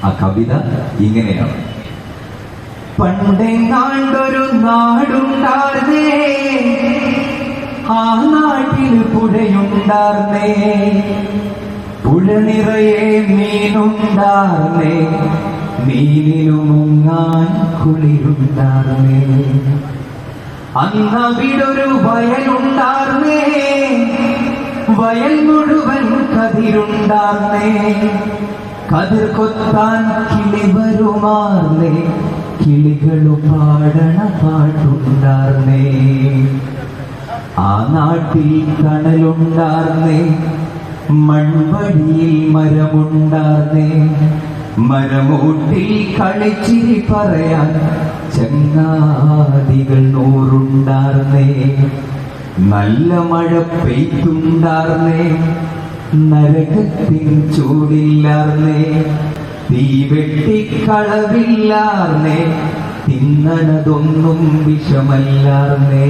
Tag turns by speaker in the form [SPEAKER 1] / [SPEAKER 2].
[SPEAKER 1] ആ കവിത ഇങ്ങനെയാണ്. പണ്ടെങ്ങാണ്ടൊരു നാടുണ്ടാർന്നേ, ആ നാട്ടിൽ പുഴയുണ്ടാർന്നേ, പുഴ നിറയെ മീനുണ്ടാർന്നേ, മീനിനു മുങ്ങാൻ കുളിരുണ്ടാർന്നേ. അന്നവിടൊരു വയലുണ്ടാർന്നേ, വയൽ മുഴുവൻ കതിരുണ്ടാർന്നേ, കതിർ കൊത്താൻ കിളി വരുമാർന്നേ, കിളികളു പാടണ പാട്ടുണ്ടാർന്നേ. ആ നാട്ടിൽ കടലുണ്ടാർന്നേ, മൺവഴിയിൽ മരമുണ്ടാർന്നേ, മരമൂട്ടിൽ കളിച്ചിരി പറയാൻ ചങ്ങാതികൾ നൂറുണ്ടാർന്നേ. നല്ല മഴ പെയ്തുണ്ടാർന്നേ, നരകത്തിൻ ചൂടില്ലാർന്നേ, തീ വെട്ടിക്കളവില്ലാർന്നേ, തിന്നണതൊന്നും വിഷമല്ലാർന്നേ.